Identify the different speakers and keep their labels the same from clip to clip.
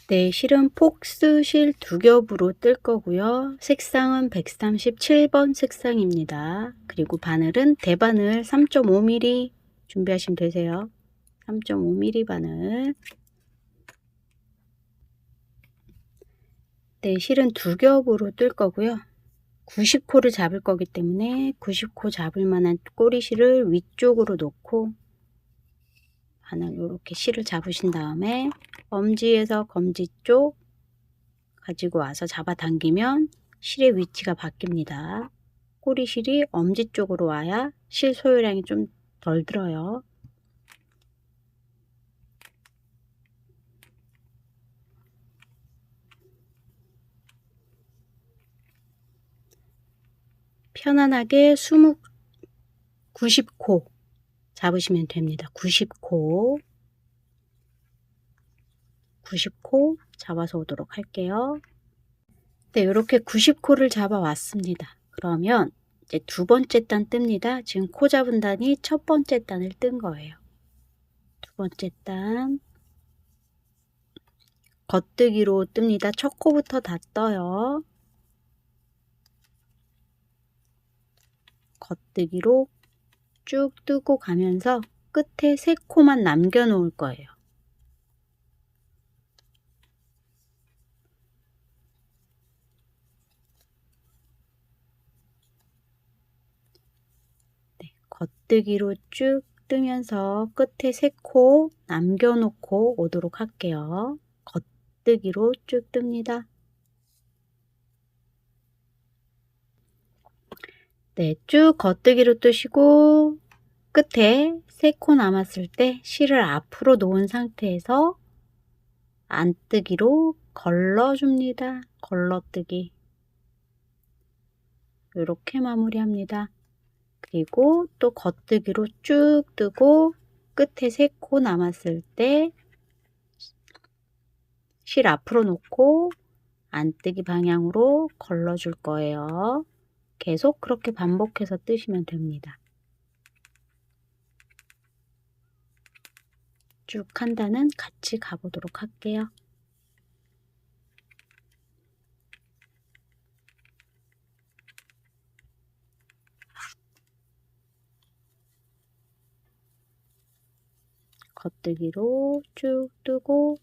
Speaker 1: 네, 실은 폭스 실 2겹으로 뜰 거고요. 색상은 137번 색상입니다. 그리고 바늘은 대바늘 3.5mm 준비하시면 되세요. 3.5mm 바늘. 네, 실은 2겹으로 뜰 거고요. 90코를 잡을 거기 때문에 90코 잡을 만한 꼬리실을 위쪽으로 놓고 바늘 이렇게 실을 잡으신 다음에 엄지에서 검지 쪽 가지고 와서 잡아당기면 실의 위치가 바뀝니다. 꼬리실이 엄지 쪽으로 와야 실 소요량이 좀 덜 들어요. 편안하게 90코 잡으시면 됩니다. 90코 잡아서 오도록 할게요. 네, 이렇게 90코를 잡아 왔습니다. 그러면 이제 2번째 단 뜹니다. 지금 코 잡은 단이 첫 번째 단을 뜬 거예요. 2번째 단 겉뜨기로 뜹니다. 첫 코부터 다 떠요. 겉뜨기로 쭉 뜨고 가면서 끝에 3코만 남겨 놓을 거예요. 네, 겉뜨기로 쭉 뜨면서 끝에 3코 남겨 놓고 오도록 할게요. 겉뜨기로 쭉 뜹니다. 네, 쭉 겉뜨기로 뜨시고 끝에 3코 남았을 때 실을 앞으로 놓은 상태에서 안뜨기로 걸러줍니다. 걸러뜨기. 이렇게 마무리합니다. 그리고 또 겉뜨기로 쭉 뜨고 끝에 3코 남았을 때 실 앞으로 놓고 안뜨기 방향으로 걸러줄 거예요. 계속 그렇게 반복해서 뜨시면 됩니다. 쭉 한 단은 같이 가보도록 할게요. 겉뜨기로 쭉 뜨고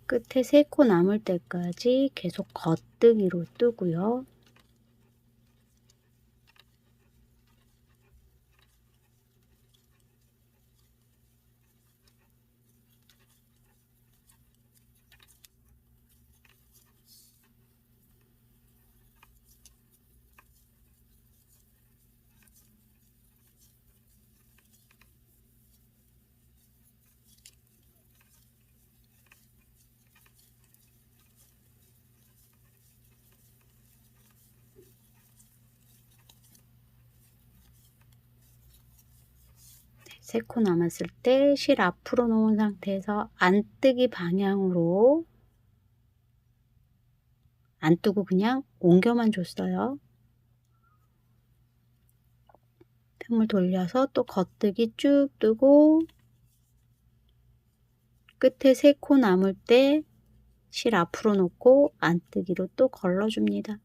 Speaker 1: 끝에 3코 남을 때까지 계속 겉뜨기로 뜨고요. 네, 3코 남았을 때 실 앞으로 놓은 상태에서 안뜨기 방향으로 안 뜨고 그냥 옮겨만 줬어요. 틈을 돌려서 또 겉뜨기 쭉 뜨고 끝에 3코 남을 때 실 앞으로 놓고 안뜨기로 또 걸러줍니다.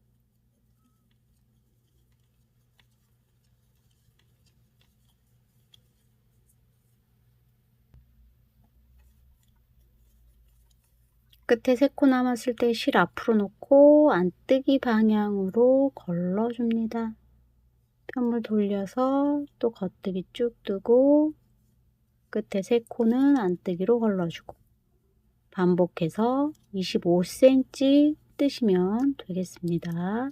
Speaker 1: 끝에 3코 남았을 때 실 앞으로 놓고 안뜨기 방향으로 걸러줍니다. 편물 돌려서 또 겉뜨기 쭉 뜨고 끝에 3코는 안뜨기로 걸러주고 반복해서 25cm 뜨시면 되겠습니다.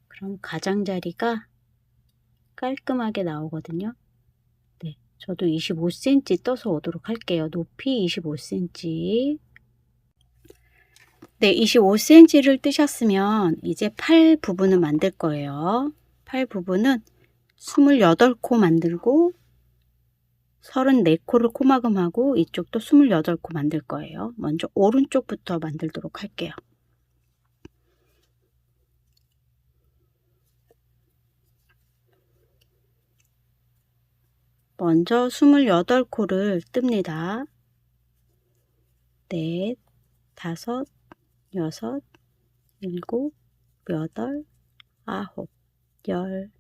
Speaker 1: 그럼 가장자리가 깔끔하게 나오거든요. 네, 저도 25cm 떠서 오도록 할게요. 높이 25cm. 네, 25cm를 뜨셨으면 이제 팔 부분을 만들 거예요. 팔 부분은 28코 만들고 34코를 코막음하고 이쪽도 28코 만들 거예요. 먼저 오른쪽부터 만들도록 할게요. 먼저 28코를 뜹니다. 넷, 다섯, 여섯, 일곱, 여덟, 아홉, 열,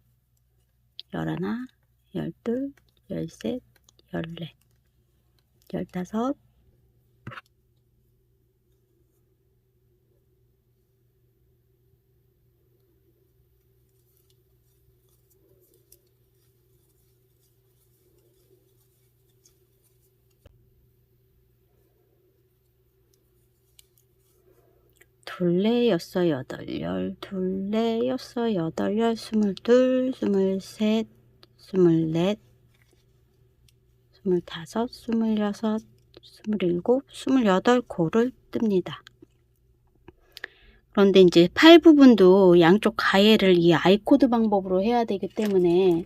Speaker 1: 열하나, 열둘, 열셋, 열넷, 열다섯, 둘레, 여섯, 여덟, 열, 둘레, 여섯, 여덟, 열, 22, 23, 24, 25, 26, 27, 28코를 뜹니다. 그런데 이제 팔 부분도 양쪽 가해를 이 아이코드 방법으로 해야 되기 때문에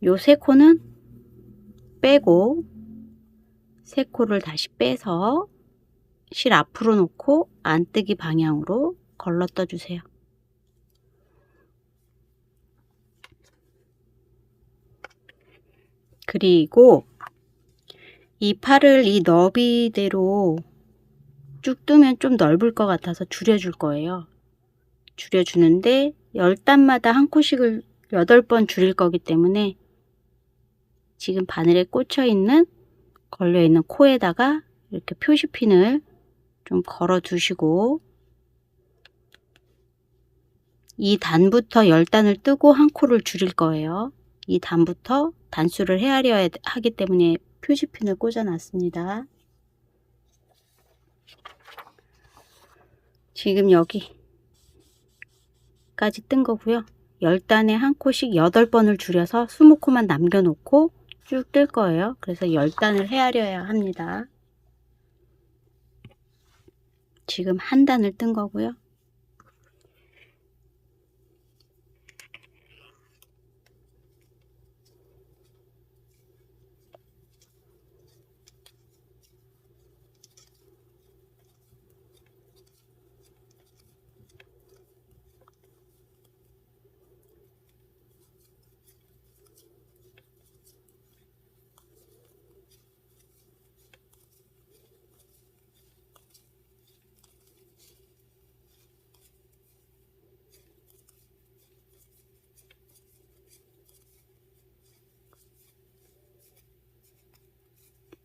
Speaker 1: 요 3코는 빼고 3코를 다시 빼서 실 앞으로 놓고 안뜨기 방향으로 걸러 떠주세요. 그리고 이 팔을 이 너비대로 쭉 뜨면 좀 넓을 것 같아서 줄여줄 거예요. 줄여주는데 10단마다 한 코씩을 8번 줄일 거기 때문에 지금 바늘에 꽂혀 있는 걸려 있는 코에다가 이렇게 표시핀을 좀 걸어 두시고 이 단부터 10단을 뜨고 한 코를 줄일 거예요. 이 단부터 단수를 헤아려야 하기 때문에 표시핀을 꽂아 놨습니다. 지금 여기까지 뜬 거고요. 10단에 한 코씩 8번을 줄여서 20코만 남겨놓고 쭉 뜰 거예요. 그래서 10단을 헤아려야 합니다. 지금 한 단을 뜬 거고요.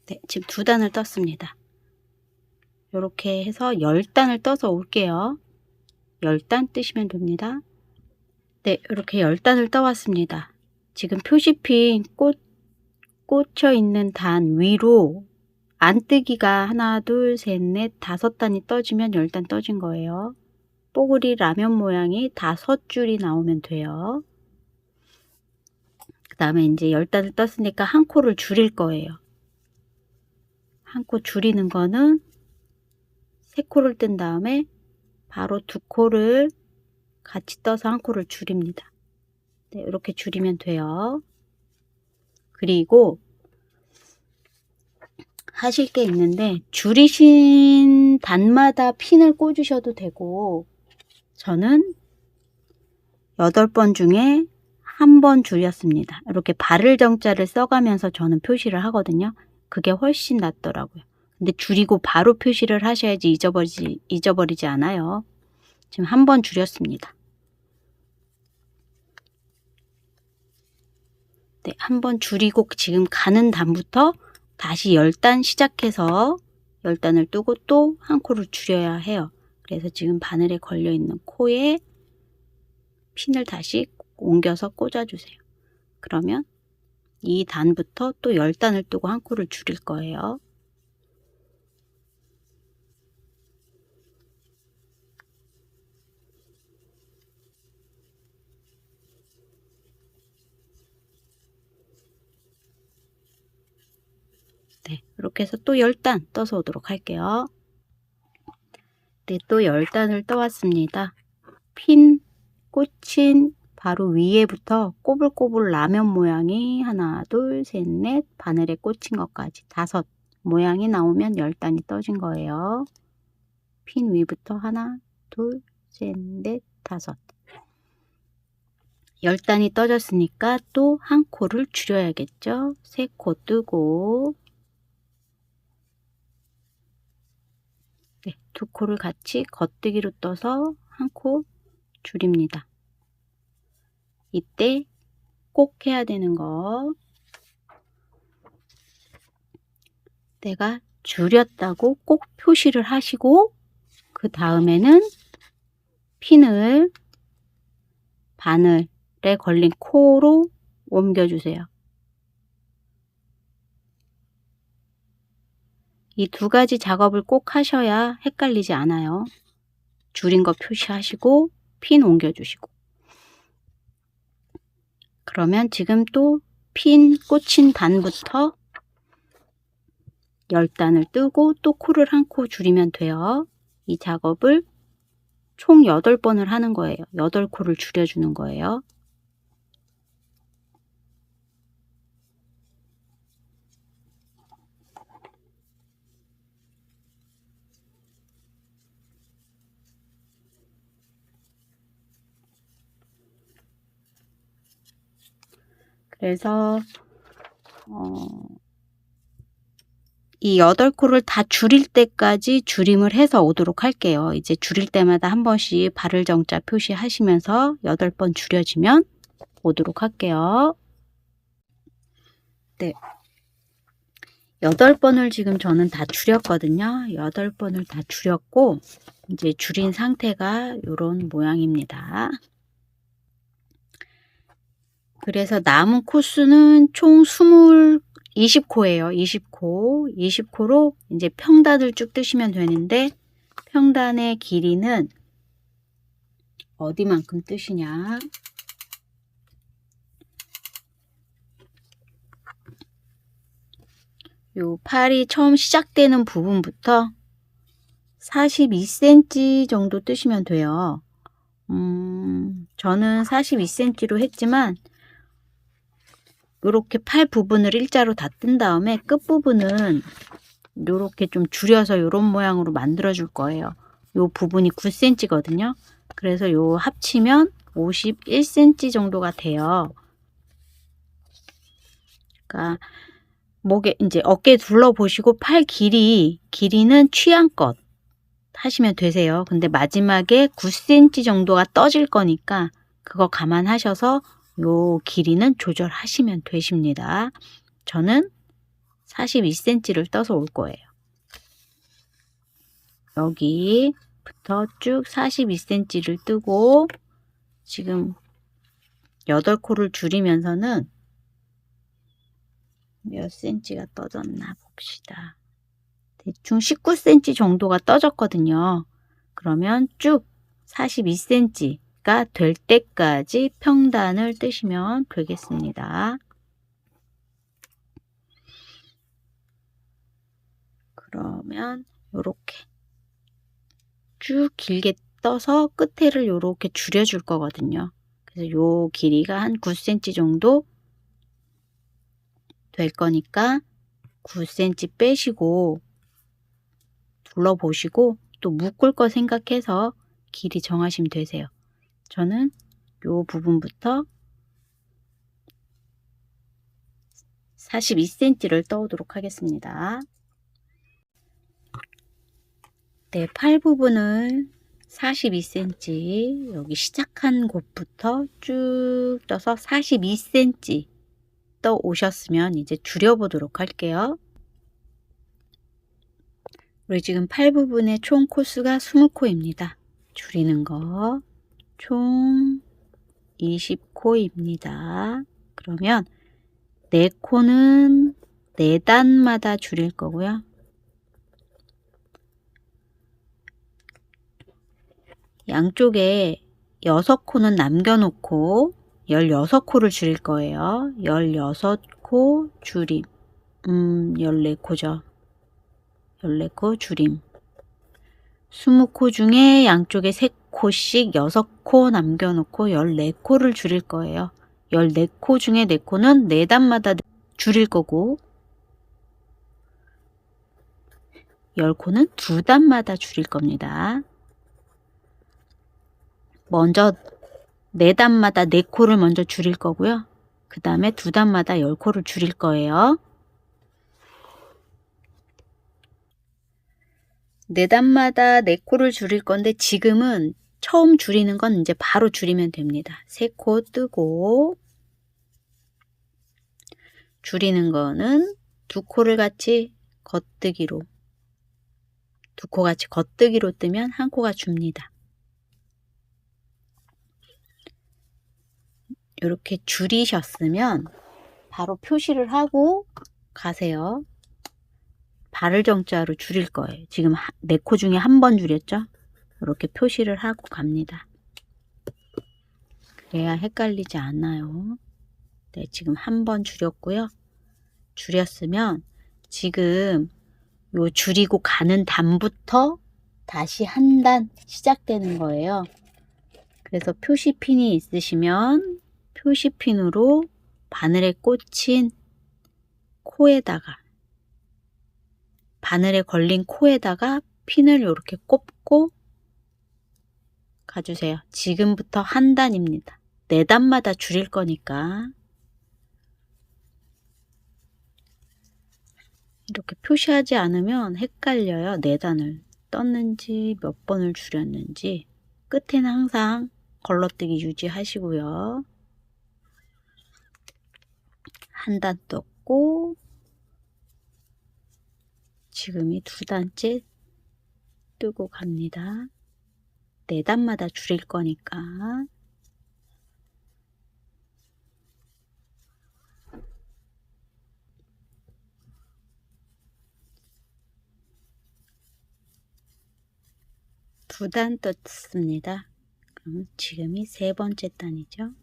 Speaker 1: 네, 지금 2단을 떴습니다. 이렇게 해서 10단을 떠서 올게요. 10단 뜨시면 됩니다. 네, 이렇게 10단을 떠왔습니다. 지금 표시핀 꽂혀 있는 단 위로 안뜨기가 하나, 둘, 셋, 넷, 5단이 떠지면 10단 떠진 거예요. 뽀글이 라면 모양이 5줄이 나오면 돼요. 그 다음에 이제 10단을 떴으니까 한 코를 줄일 거예요. 한 코 줄이는 거는 3코를 뜬 다음에 바로 2코를 같이 떠서 한 코를 줄입니다. 네, 이렇게 줄이면 돼요. 그리고 하실 게 있는데 줄이신 단마다 핀을 꽂으셔도 되고 저는 8번 중에 한 번 줄였습니다. 이렇게 발을 정자를 써가면서 저는 표시를 하거든요. 그게 훨씬 낫더라고요. 근데 줄이고 바로 표시를 하셔야지 잊어버리지 않아요. 지금 한 번 줄였습니다. 네, 한 번 줄이고 지금 가는 단부터 다시 10단 시작해서 10단을 뜨고 또 한 코를 줄여야 해요. 그래서 지금 바늘에 걸려 있는 코에 핀을 다시 옮겨서 꽂아주세요. 그러면 이 단부터 또 10단을 뜨고 한 코를 줄일 거예요. 네, 이렇게 해서 또 10단 떠서 오도록 할게요. 네, 또 10단을 떠왔습니다. 핀 꽂힌 바로 위에부터 꼬불꼬불 라면 모양이 하나, 둘, 셋, 넷 바늘에 꽂힌 것까지 5 모양이 나오면 10단이 떠진 거예요. 핀 위부터 하나, 둘, 셋, 넷, 5 10단이 떠졌으니까 또 한 코를 줄여야겠죠. 3코 뜨고 네, 2코를 같이 겉뜨기로 떠서 한 코 줄입니다. 이때 꼭 해야 되는 거, 내가 줄였다고 꼭 표시를 하시고 그 다음에는 핀을 바늘에 걸린 코로 옮겨주세요. 이 2가지 작업을 꼭 하셔야 헷갈리지 않아요. 줄인 거 표시하시고 핀 옮겨주시고. 그러면 지금 또 핀 꽂힌 단부터 10단을 뜨고 또 코를 한 코 줄이면 돼요. 이 작업을 총 8번을 하는 거예요. 8코를 줄여주는 거예요. 그래서 이 8코를 다 줄일 때까지 줄임을 해서 오도록 할게요. 이제 줄일 때마다 한 번씩 발을 정자 표시하시면서 8번 줄여지면 오도록 할게요. 네, 8번을 지금 저는 다 줄였거든요. 8번을 다 줄였고 이제 줄인 상태가 이런 모양입니다. 그래서 남은 코수는 총 20코예요. 20코. 20코로 이제 평단을 쭉 뜨시면 되는데 평단의 길이는 어디만큼 뜨시냐? 요 팔이 처음 시작되는 부분부터 42cm 정도 뜨시면 돼요. 저는 42cm로 했지만 이렇게 팔 부분을 일자로 다 뜬 다음에 끝부분은 이렇게 좀 줄여서 이런 모양으로 만들어 줄 거예요. 이 부분이 9cm거든요. 그래서 요 합치면 51cm 정도가 돼요. 그러니까 목에 이제 어깨 둘러보시고 팔 길이는 취향껏 하시면 되세요. 근데 마지막에 9cm 정도가 떠질 거니까 그거 감안하셔서 요 길이는 조절하시면 되십니다. 저는 42cm를 떠서 올 거예요. 여기부터 쭉 42cm를 뜨고 지금 8코를 줄이면서는 몇 cm가 떠졌나 봅시다. 대충 19cm 정도가 떠졌거든요. 그러면 쭉 42cm가 될 때까지 평단을 뜨시면 되겠습니다. 그러면 이렇게 쭉 길게 떠서 끝에를 이렇게 줄여줄 거거든요. 그래서 요 길이가 한 9cm 정도 될 거니까 9cm 빼시고 둘러보시고 또 묶을 거 생각해서 길이 정하시면 되세요. 저는 요 부분부터 42cm를 떠오도록 하겠습니다. 네, 팔 부분을 42cm 여기 시작한 곳부터 쭉 떠서 42cm 떠 오셨으면 이제 줄여보도록 할게요. 우리 지금 팔 부분의 총 코수가 20코입니다. 줄이는 거 총 20코입니다. 그러면 4코는 4단마다 줄일 거고요. 양쪽에 6코는 남겨놓고 16코를 줄일 거예요. 16코 줄임. 14코죠. 14코 줄임. 20코 중에 양쪽에 3코씩 6코 남겨놓고 14코를 줄일 거예요. 14코 중에 4코는 4단마다 줄일 거고 10코는 2단마다 줄일 겁니다. 먼저 4단마다 4코를 먼저 줄일 거고요. 그 다음에 2단마다 10코를 줄일 거예요. 4단마다 4코를 줄일 건데 지금은 처음 줄이는 건 이제 바로 줄이면 됩니다. 3코 뜨고 줄이는 거는 2코를 같이 겉뜨기로 2코 같이 겉뜨기로 뜨면 1코가 줍니다. 이렇게 줄이셨으면 바로 표시를 하고 가세요. 발을 정자로 줄일 거예요. 지금 4코 중에 한 번 줄였죠? 이렇게 표시를 하고 갑니다. 그래야 헷갈리지 않아요. 네, 지금 한 번 줄였고요. 줄였으면 지금 요 줄이고 가는 단부터 다시 한 단 시작되는 거예요. 그래서 표시핀이 있으시면 표시핀으로 바늘에 꽂힌 코에다가 바늘에 걸린 코에다가 핀을 이렇게 꼽고 가주세요. 지금부터 한 단입니다. 4단마다 줄일 거니까 이렇게 표시하지 않으면 헷갈려요. 4단을 떴는지 몇 번을 줄였는지. 끝에는 항상 걸러뜨기 유지하시고요. 한 단 떴고 지금이 2단째 뜨고 갑니다. 4단마다 줄일 거니까 두 단 떴습니다. 그럼 지금이 3번째 단이죠.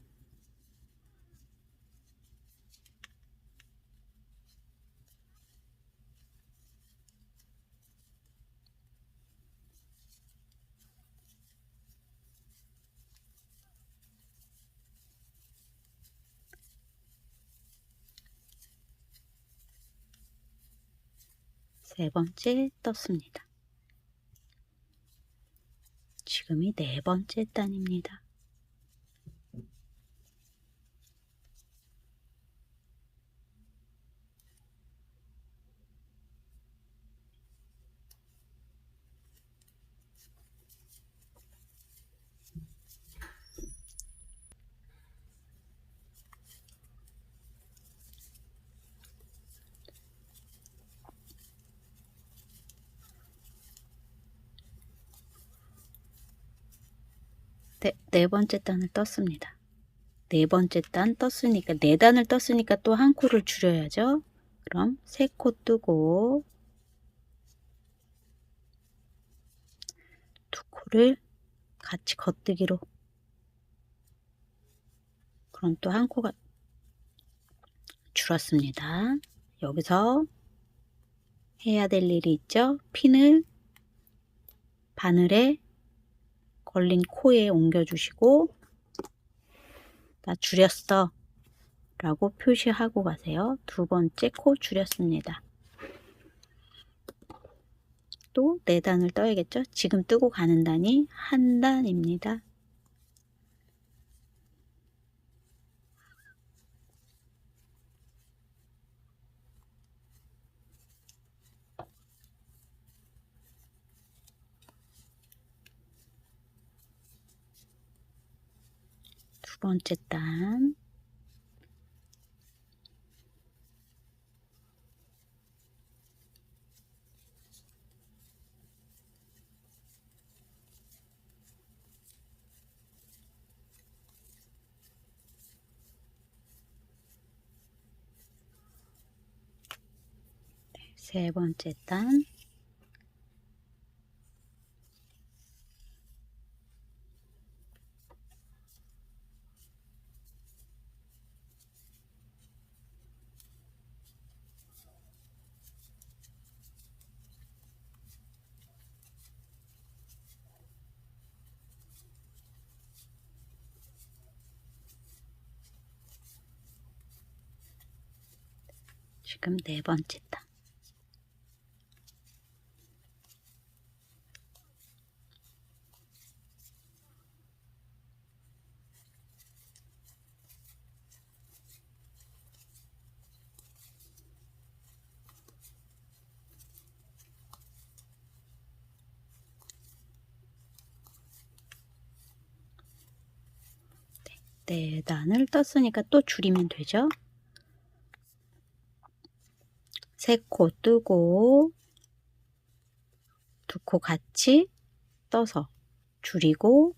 Speaker 1: 세 번째 떴습니다. 지금이 4번째 단입니다. 네 번째 단을 떴습니다. 4번째 단 떴으니까 4단을 떴으니까 또 1코를 줄여야죠. 그럼 3코 뜨고 2코를 같이 겉뜨기로 그럼 또 1코가 줄었습니다. 여기서 해야 될 일이 있죠. 핀을 바늘에 걸린 코에 옮겨주시고 나 줄였어 라고 표시하고 가세요. 2번째 코 줄였습니다. 또 4단을 떠야겠죠. 지금 뜨고 가는 단이 한 단입니다. 두 번째 단 세 번째 단, 지금 네 번째 단. 네 단을 떴으니까 또 줄이면 되죠. 세 코 뜨고 두 코 같이 떠서 줄이고,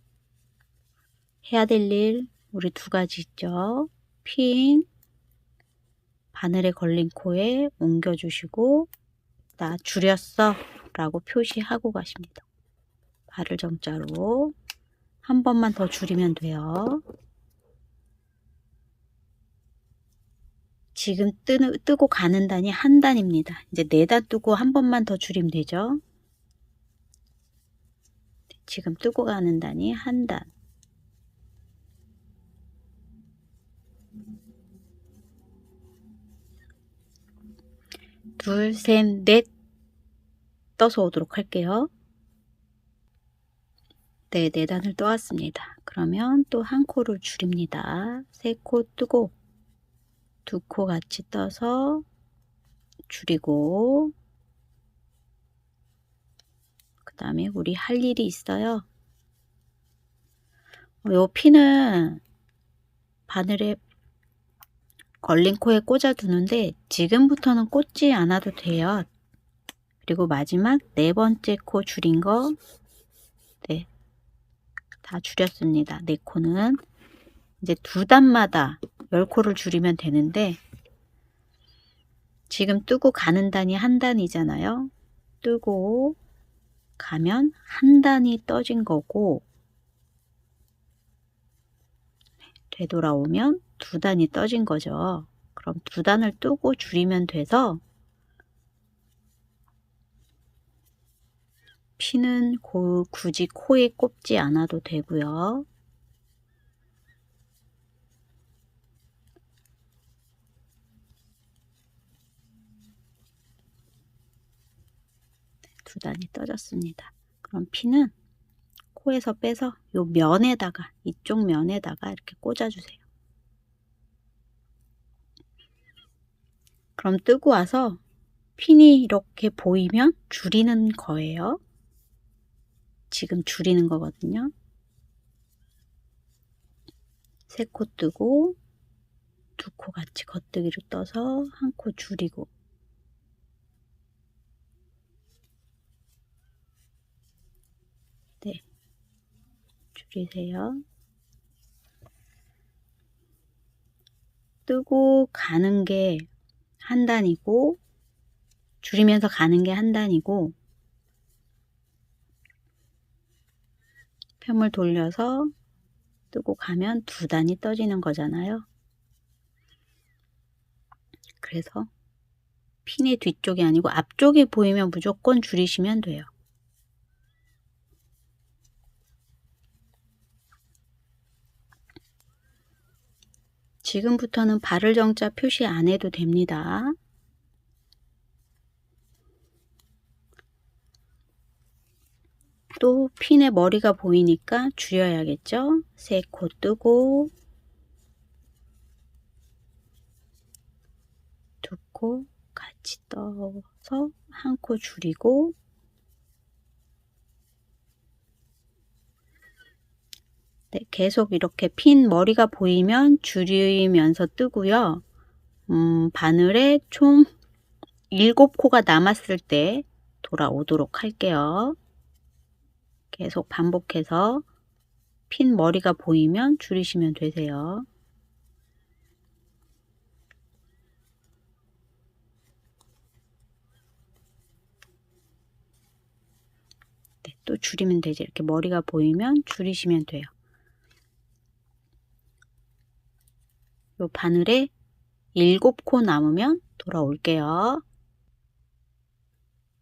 Speaker 1: 해야 될 일 우리 두 가지 있죠. 핀 바늘에 걸린 코에 옮겨주시고 나 줄였어 라고 표시하고 가십니다. 발을 정자로 한 번만 더 줄이면 돼요. 지금 뜨고 가는 단이 한 단입니다. 이제 네 단 뜨고 한 번만 더 줄이면 되죠. 지금 뜨고 가는 단이 한 단. 둘, 셋, 넷 떠서 오도록 할게요. 네, 네 단을 떠왔습니다. 그러면 또 한 코를 줄입니다. 세 코 뜨고 두 코 같이 떠서 줄이고, 그 다음에 우리 할 일이 있어요. 요 핀은 바늘에 걸린 코에 꽂아 두는데 지금부터는 꽂지 않아도 돼요. 그리고 마지막 네 번째 코 줄인 거, 네, 다 줄였습니다. 네 코는 이제 두 단마다 10코를 줄이면 되는데, 지금 뜨고 가는 단이 한 단이잖아요. 뜨고 가면 한 단이 떠진 거고, 되돌아오면 두 단이 떠진 거죠. 그럼 두 단을 뜨고 줄이면 돼서 피는 굳이 코에 꼽지 않아도 되고요. 두 단이 떠졌습니다. 그럼 피는 코에서 빼서 요 면에다가, 이쪽 면에다가 이렇게 꽂아주세요. 그럼 뜨고 와서 핀이 이렇게 보이면 줄이는 거예요. 지금 줄이는 거거든요. 세 코 뜨고 두 코 같이 겉뜨기로 떠서 한 코 줄이고, 네, 줄이세요. 뜨고 가는 게 한 단이고, 줄이면서 가는 게 한 단이고, 편을 돌려서 뜨고 가면 두 단이 떠지는 거잖아요. 그래서 핀의 뒤쪽이 아니고 앞쪽이 보이면 무조건 줄이시면 돼요. 지금부터는 발을 정자 표시 안 해도 됩니다. 또 핀의 머리가 보이니까 줄여야겠죠. 세 코 뜨고 두 코 같이 떠서 한 코 줄이고, 네, 계속 이렇게 핀 머리가 보이면 줄이면서 뜨고요. 바늘에 총 7코가 남았을 때 돌아오도록 할게요. 계속 반복해서 핀 머리가 보이면 줄이시면 되세요. 또 줄이면 되지. 이렇게 머리가 보이면 줄이시면 돼요. 요 바늘에 7코 남으면 돌아올게요.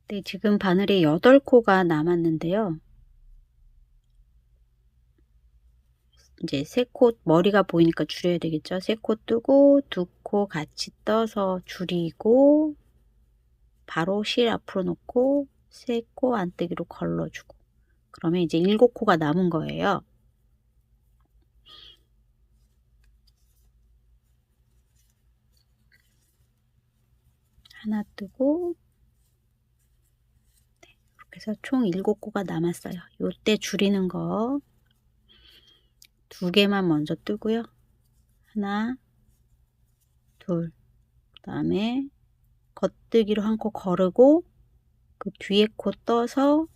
Speaker 1: 네, 지금 바늘에 8코가 남았는데요. 이제 3코 머리가 보이니까 줄여야 되겠죠. 3코 뜨고 2코 같이 떠서 줄이고 바로 실 앞으로 놓고 3코 안뜨기로 걸러주고, 그러면 이제 7코가 남은 거예요. 하나 뜨고, 네, 이렇게 해서 총 7코가 남았어요. 요때 줄이는 거 2개만 먼저 뜨고요. 하나, 둘, 그 다음에 겉뜨기로 1코 거르고 그 뒤에 코 떠서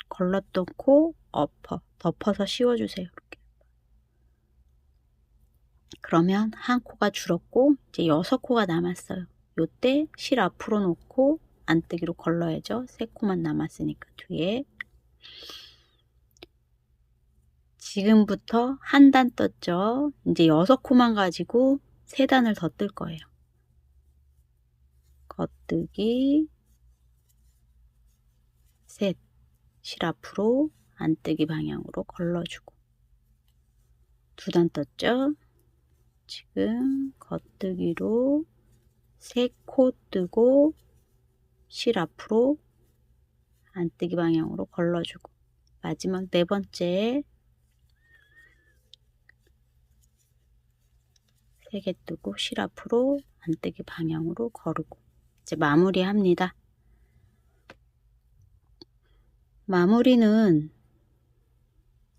Speaker 1: 걸렀던 코 덮어서 씌워주세요. 이렇게. 그러면 1코가 줄었고 이제 6코가 남았어요. 요때 실 앞으로 놓고 안뜨기로 걸러야죠. 3코만 남았으니까 뒤에. 지금부터 한 단 떴죠. 이제 6코만 가지고 3단을 더 뜰 거예요. 겉뜨기 셋, 실 앞으로 안뜨기 방향으로 걸러주고 2단 떴죠. 지금 겉뜨기로 3코 뜨고 실 앞으로 안뜨기 방향으로 걸러주고, 마지막 4번째 3개 뜨고 실 앞으로 안뜨기 방향으로 거르고 이제 마무리합니다. 마무리는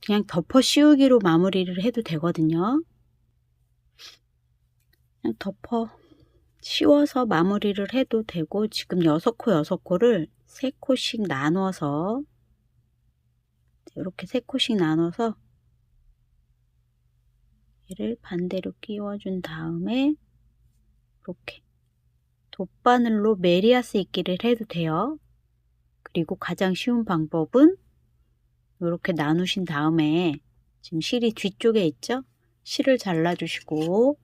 Speaker 1: 그냥 덮어 씌우기로 마무리를 해도 되거든요. 그냥 덮어 씌워서 마무리를 해도 되고, 지금 6코 6코를 3코씩 나눠서 이렇게 3코씩 나눠서 얘를 반대로 끼워준 다음에 이렇게 돗바늘로 메리아스 입기를 해도 돼요. 그리고 가장 쉬운 방법은 이렇게 나누신 다음에 지금 실이 뒤쪽에 있죠? 실을 잘라주시고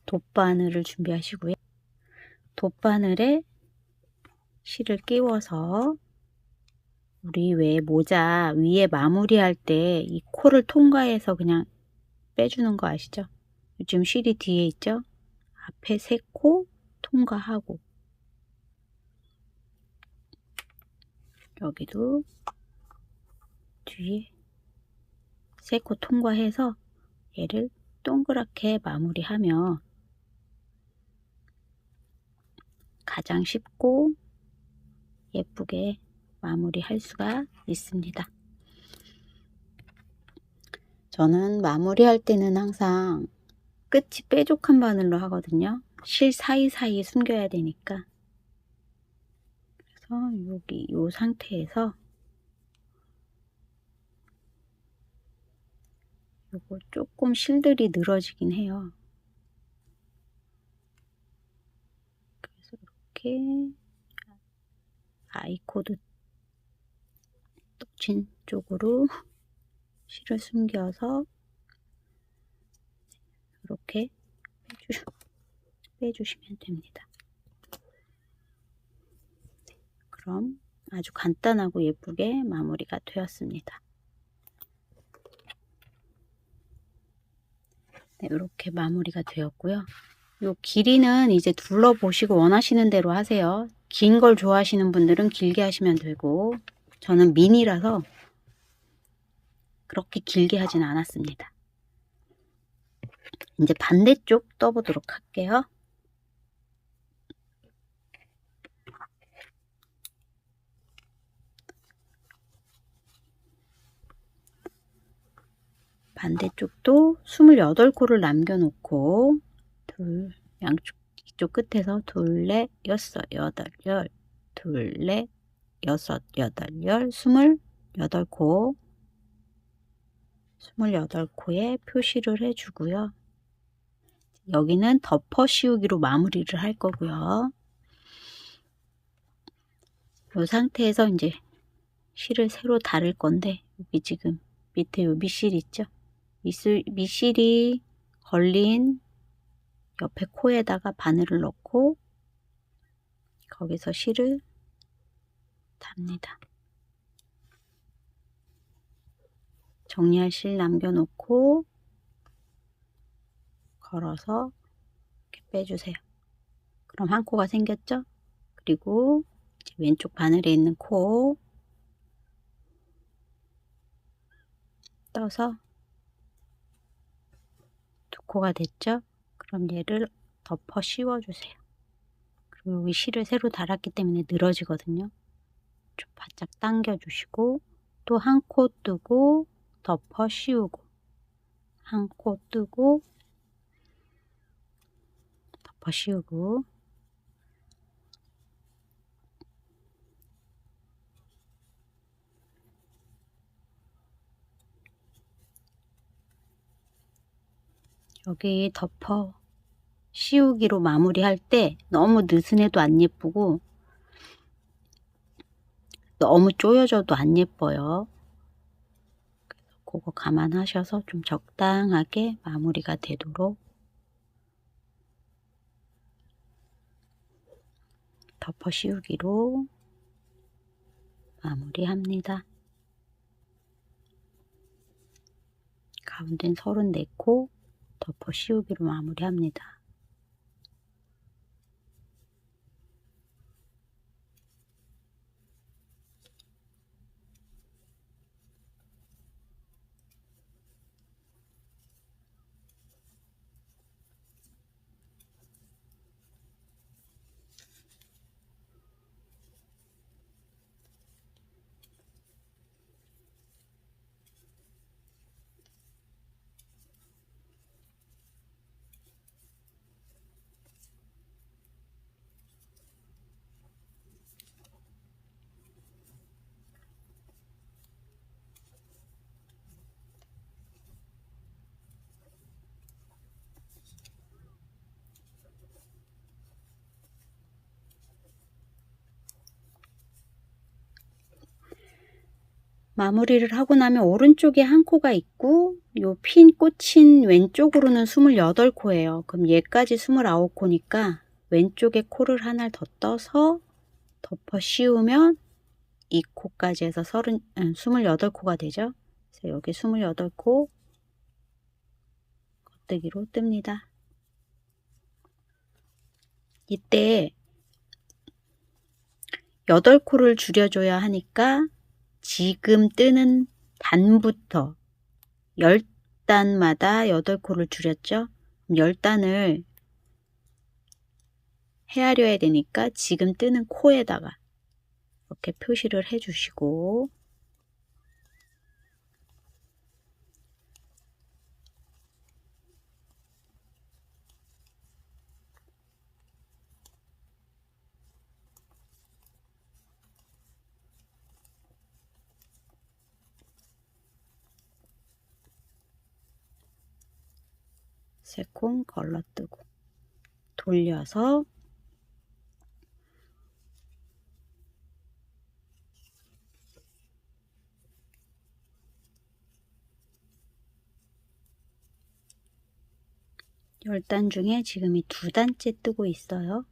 Speaker 1: 돗바늘을 준비하시고요. 돗바늘에 실을 끼워서 우리 왜 모자 위에 마무리할 때 이 코를 통과해서 그냥 빼주는 거 아시죠? 지금 실이 뒤에 있죠? 앞에 3코 통과하고 여기도 뒤에 3코 통과해서 얘를 동그랗게 마무리하면 가장 쉽고 예쁘게 마무리할 수가 있습니다. 저는 마무리할 때는 항상 끝이 뾰족한 바늘로 하거든요. 실 사이사이 숨겨야 되니까. 그래서 여기 이 상태에서 요거 조금 실들이 늘어지긴 해요. 그래서 이렇게 아이코드 떡친 쪽으로 실을 숨겨서 이렇게 빼주시면 됩니다. 그럼 아주 간단하고 예쁘게 마무리가 되었습니다. 네, 이렇게 마무리가 되었고요. 요 길이는 이제 둘러보시고 원하시는 대로 하세요. 긴 걸 좋아하시는 분들은 길게 하시면 되고, 저는 미니라서 그렇게 길게 하진 않았습니다. 이제 반대쪽 떠보도록 할게요. 반대쪽도 28코를 남겨놓고 양쪽 이쪽 끝에서 둘, 넷, 여섯, 여덟, 열, 둘, 넷, 여섯, 여덟, 열, 28코 28코에 표시를 해주고요. 여기는 덮어 씌우기로 마무리를 할 거고요. 이 상태에서 이제 실을 새로 다를 건데, 여기 지금 밑에 요 밑실 있죠? 밑실이 걸린 옆에 코에다가 바늘을 넣고 거기서 실을 답니다. 정리할 실 남겨놓고 걸어서 이렇게 빼주세요. 그럼 한 코가 생겼죠? 그리고 이제 왼쪽 바늘에 있는 코 떠서 두 코가 됐죠? 그럼 얘를 덮어 씌워주세요. 그리고 여기 실을 새로 달았기 때문에 늘어지거든요. 좀 바짝 당겨주시고 또 한 코 뜨고 덮어 씌우고 한 코 뜨고 덮어 씌우고 여기 덮어 씌우기로 마무리할 때 너무 느슨해도 안 예쁘고 너무 쪼여져도 안 예뻐요. 그거 감안하셔서 좀 적당하게 마무리가 되도록 덮어 씌우기로 마무리합니다. 가운데는 34코 덮어 씌우기로 마무리합니다. 마무리를 하고 나면 오른쪽에 한 코가 있고 요 핀 꽂힌 왼쪽으로는 28코예요. 그럼 얘까지 29코니까 왼쪽에 코를 하나 더 떠서 덮어 씌우면 이 코까지 해서 28코가 되죠. 그래서 여기 28코 겉뜨기로 뜹니다. 이때 8코를 줄여줘야 하니까 지금 뜨는 단부터 10단마다 8코를 줄였죠. 10단을 헤아려야 되니까 지금 뜨는 코에다가 이렇게 표시를 해주시고 세 콩 걸러뜨고 돌려서 (10단) 중에 지금 이 2단째 뜨고 있어요.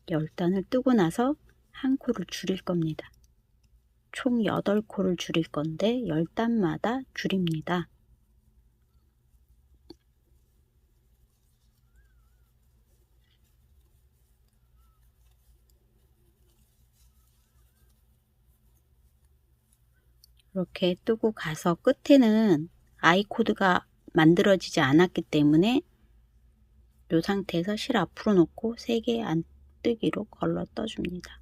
Speaker 1: 10단을 뜨고 나서 한 코를 줄일 겁니다. 총 8코를 줄일 건데 10단마다 줄입니다. 이렇게 뜨고 가서 끝에는 아이 코드가 만들어지지 않았기 때문에 이 상태에서 실 앞으로 놓고 3개 안 뜨기로 걸러 떠줍니다.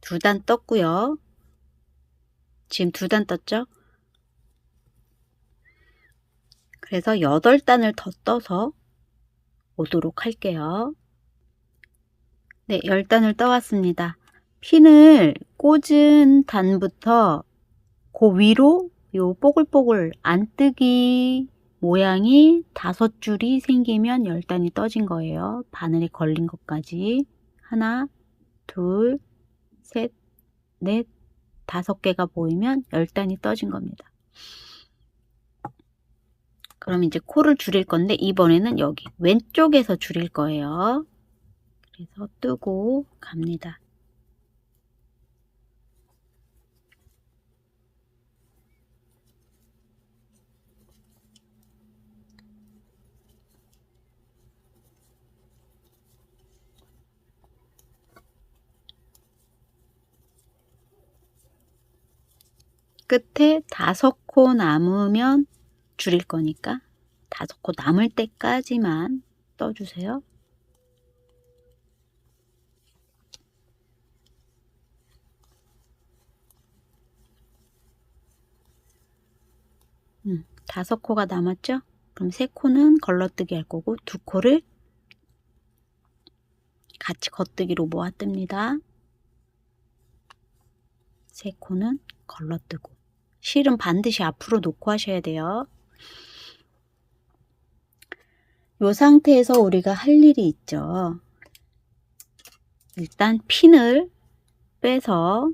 Speaker 1: 2단 떴고요. 지금 2단 떴죠? 그래서 8단을 더 떠서 오도록 할게요. 네, 10단을 떠왔습니다. 핀을 꽂은 단부터 그 위로 요 뽀글뽀글 안뜨기 모양이 5줄이 생기면 10단이 떠진 거예요. 바늘에 걸린 것까지 하나, 둘, 셋, 넷, 5개가 보이면 10단이 떠진 겁니다. 그럼 이제 코를 줄일 건데 이번에는 여기 왼쪽에서 줄일 거예요. 그래서 뜨고 갑니다. 끝에 5코 남으면 줄일 거니까 5코 남을 때까지만 떠주세요. 다섯 코가 남았죠? 그럼 3코는 걸러뜨기 할 거고 2코를 같이 겉뜨기로 모아 뜹니다. 3코는 걸러뜨고 실은 반드시 앞으로 놓고 하셔야 돼요. 이 상태에서 우리가 할 일이 있죠. 일단 핀을 빼서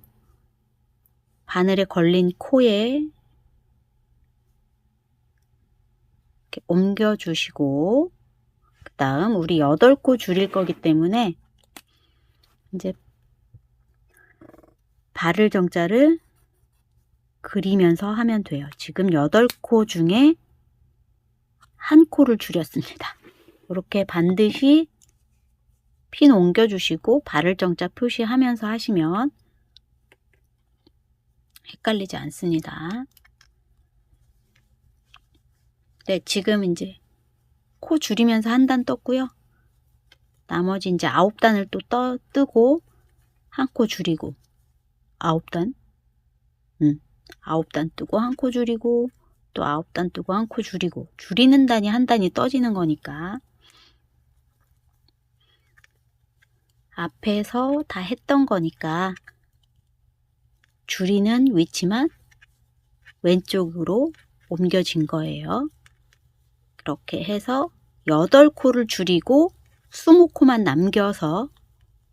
Speaker 1: 바늘에 걸린 코에 이렇게 옮겨 주시고, 그 다음 우리 8코 줄일 거기 때문에 이제 바를 정자를 그리면서 하면 돼요. 지금 8코 중에 1코를 줄였습니다. 이렇게 반드시 핀 옮겨 주시고 바를 정자 표시하면서 하시면 헷갈리지 않습니다. 네, 지금 이제 코 줄이면서 한 단 떴고요. 나머지 이제 9단을 또 뜨고 1코 줄이고 9단 9단 뜨고 1코 줄이고 또 9단 뜨고 1코 줄이고, 줄이는 단이 한 단이 떠지는 거니까 앞에서 다 했던 거니까 줄이는 위치만 왼쪽으로 옮겨진 거예요. 그렇게 해서 8코를 줄이고 20코만 남겨서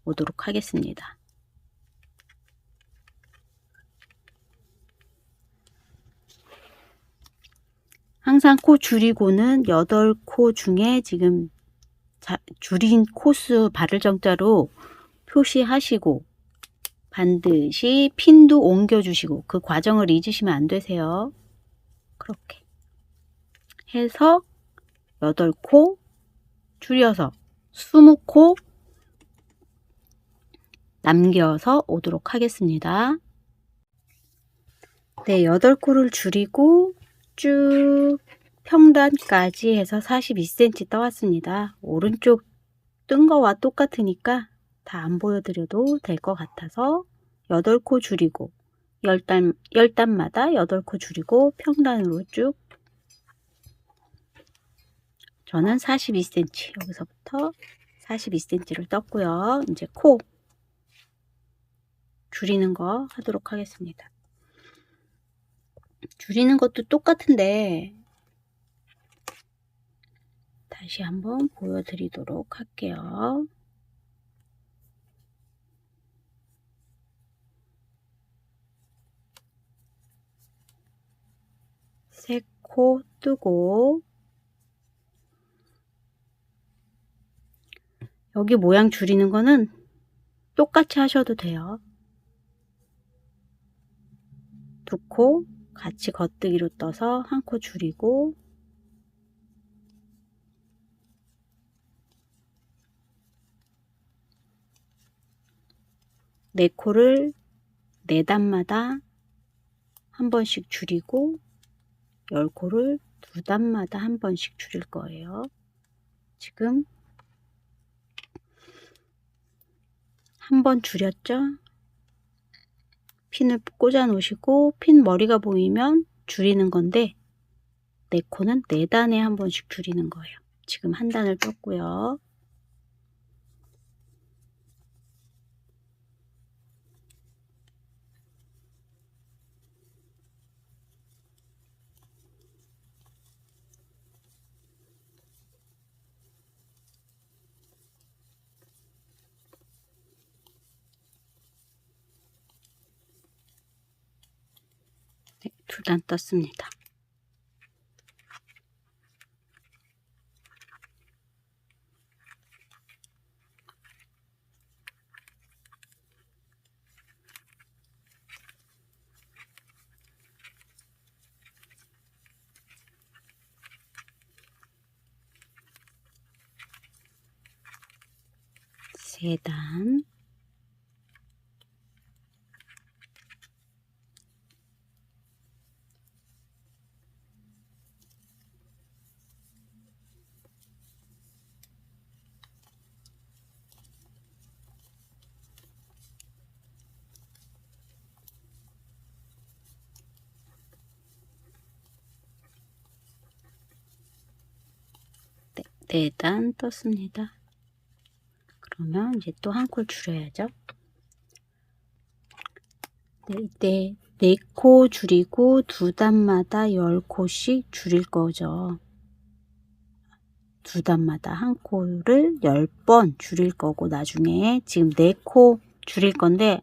Speaker 1: 오도록 하겠습니다. 항상 코 줄이고는 8코 중에 지금 줄인 코수 바를 정자로 표시하시고 반드시 핀도 옮겨 주시고 그 과정을 잊으시면 안 되세요. 그렇게 해서 8코 줄여서 20코 남겨서 오도록 하겠습니다. 네, 8코를 줄이고 쭉 평단까지 해서 42cm 떠왔습니다. 오른쪽 뜬 거와 똑같으니까 다 안 보여드려도 될 것 같아서 8코 줄이고 10단마다 8코 줄이고 평단으로 쭉, 저는 42cm, 여기서부터 42cm를 떴고요. 이제 코 줄이는 거 하도록 하겠습니다. 줄이는 것도 똑같은데 다시 한번 보여드리도록 할게요. 세 코 뜨고 여기 모양 줄이는 거는 똑같이 하셔도 돼요. 2코 같이 겉뜨기로 떠서 1코 줄이고 네 코를 4단마다 한 번씩 줄이고 10코를 2단마다 한 번씩 줄일 거예요. 지금 한 번 줄였죠? 핀을 꽂아 놓으시고 핀 머리가 보이면 줄이는 건데 4코는 4단에 한 번씩 줄이는 거예요. 지금 한 단을 떴고요. 두 단 떴습니다. 세 단, 네 단 떴습니다. 그러면 이제 또 한 콜 줄여야죠. 네, 이때 4코 줄이고 두 단마다 10코씩 줄일 거죠. 두 단마다 한 코를 10번 줄일 거고, 나중에 지금 4코 줄일 건데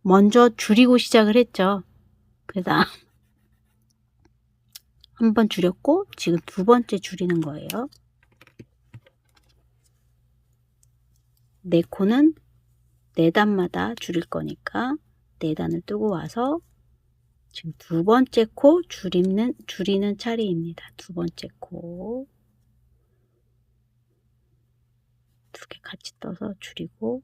Speaker 1: 먼저 줄이고 시작을 했죠. 그래서 한 번 줄였고 지금 두 번째 줄이는 거예요. 4코는 4단마다 줄일 거니까 4단을 뜨고 와서 지금 두 번째 코 줄이는 차례입니다. 두 번째 코 두 개 같이 떠서 줄이고,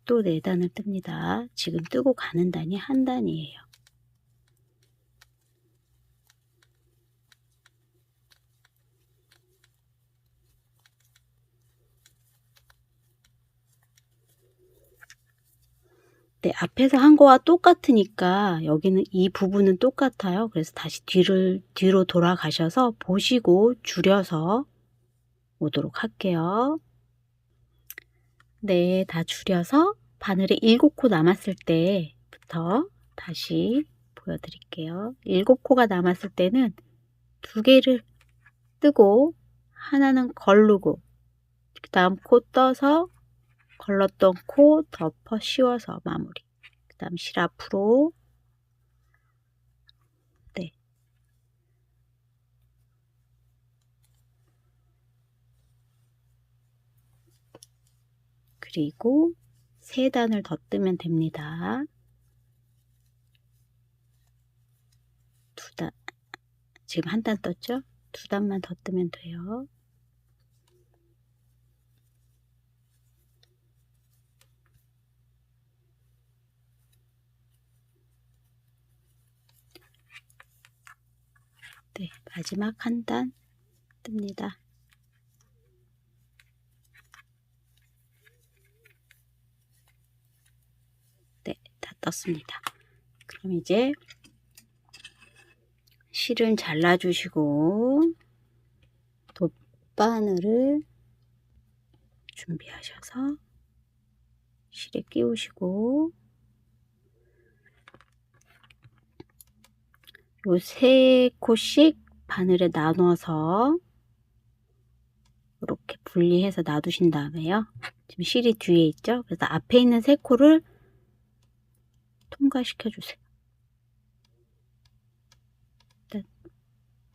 Speaker 1: 또 4단을 뜹니다. 지금 뜨고 가는 단이 한 단이에요. 네, 앞에서 한 거와 똑같으니까 여기는 이 부분은 똑같아요. 그래서 다시 뒤로 돌아가셔서 보시고 줄여서 오도록 할게요. 네, 다 줄여서 바늘에 7코 남았을 때부터 다시 보여드릴게요. 7코가 남았을 때는 2개를 뜨고 하나는 걸르고, 그 다음 코 떠서 걸렀던 코 덮어 씌워서 마무리. 그 다음 실 앞으로. 네. 그리고 3단을 더 뜨면 됩니다. 2단. 지금 1단 떴죠? 2단만 더 뜨면 돼요. 네, 마지막 1단 뜹니다. 네, 다 떴습니다. 그럼 이제 실은 잘라주시고 돗바늘을 준비하셔서 실에 끼우시고, 요 3코씩 바늘에 나눠서 이렇게 분리해서 놔두신 다음에요. 지금 실이 뒤에 있죠? 그래서 앞에 있는 3코를 통과시켜 주세요. 일단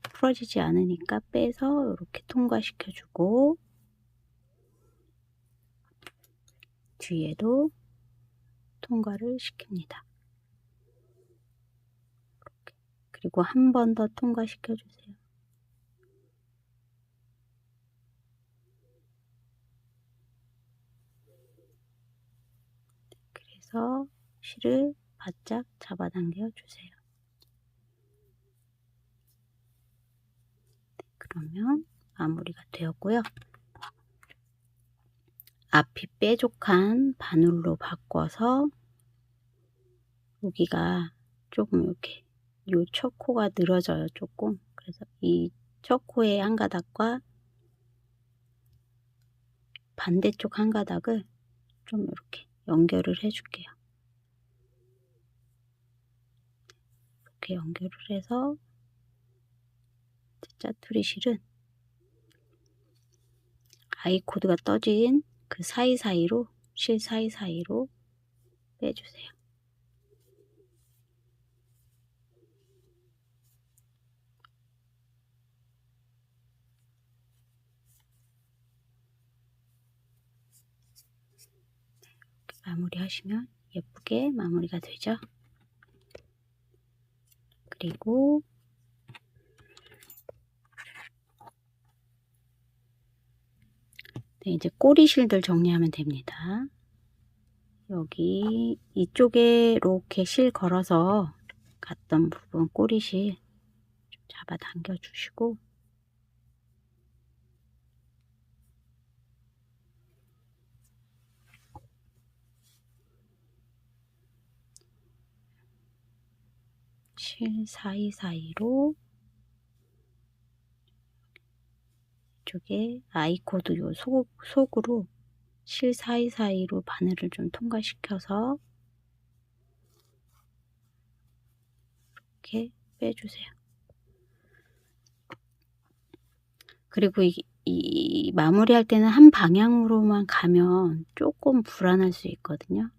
Speaker 1: 풀어지지 않으니까 빼서 이렇게 통과시켜 주고, 뒤에도 통과를 시킵니다. 이렇게. 그리고 한 번 더 통과시켜 주세요. 그래서 실을 바짝 잡아당겨 주세요. 그러면 마무리가 되었고요. 앞이 뾰족한 바늘로 바꿔서 여기가 조금 이렇게 요 첫 코가 늘어져요, 조금. 그래서 이 첫 코의 한 가닥과 반대쪽 한 가닥을 좀 이렇게 연결을 해줄게요. 이렇게 연결을 해서 짜투리 실은 아이 코드가 떠진 그 사이사이로 실 사이사이로 빼주세요. 마무리하시면 예쁘게 마무리가 되죠. 그리고 네, 이제 꼬리실들 정리하면 됩니다. 여기 이쪽에 이렇게 실 걸어서 갔던 부분 꼬리실 좀 잡아 당겨 주시고, 실 사이사이로 이쪽에 아이코드 요 속으로 실 사이사이로 바늘을 좀 통과시켜서 이렇게 빼주세요. 그리고 이 마무리할 때는 한 방향으로만 가면 조금 불안할 수 있거든요.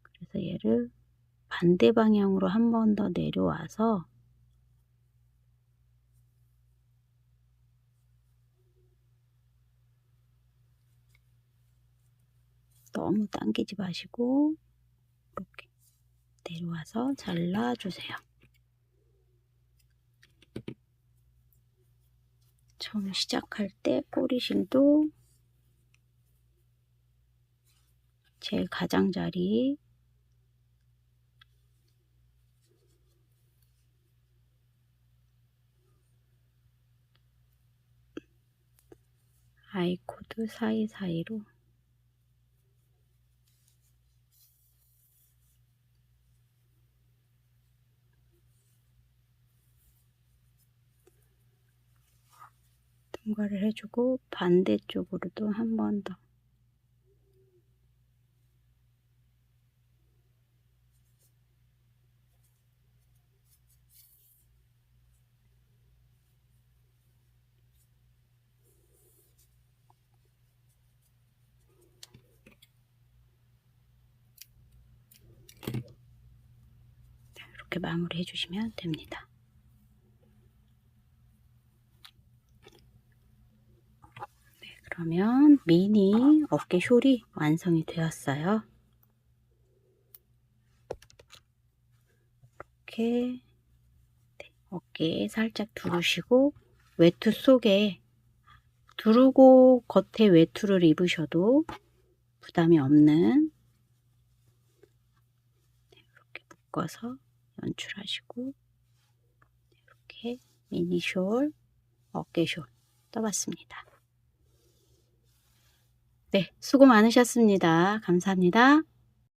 Speaker 1: 그래서 얘를 반대 방향으로 한 번 더 내려와서 너무 당기지 마시고 이렇게 내려와서 잘라주세요. 처음 시작할 때 꼬리실도 제일 가장자리 아이코드 사이사이로 통과를 해주고 반대쪽으로도 한 번 더 이렇게 마무리 해주시면 됩니다. 네, 그러면 미니 어깨 숄이 완성이 되었어요. 이렇게 어깨에 살짝 두르시고 외투 속에 두르고 겉에 외투를 입으셔도 부담이 없는 이렇게 묶어서 연출하시고 이렇게 미니숄, 어깨숄 떠봤습니다. 네, 수고 많으셨습니다. 감사합니다.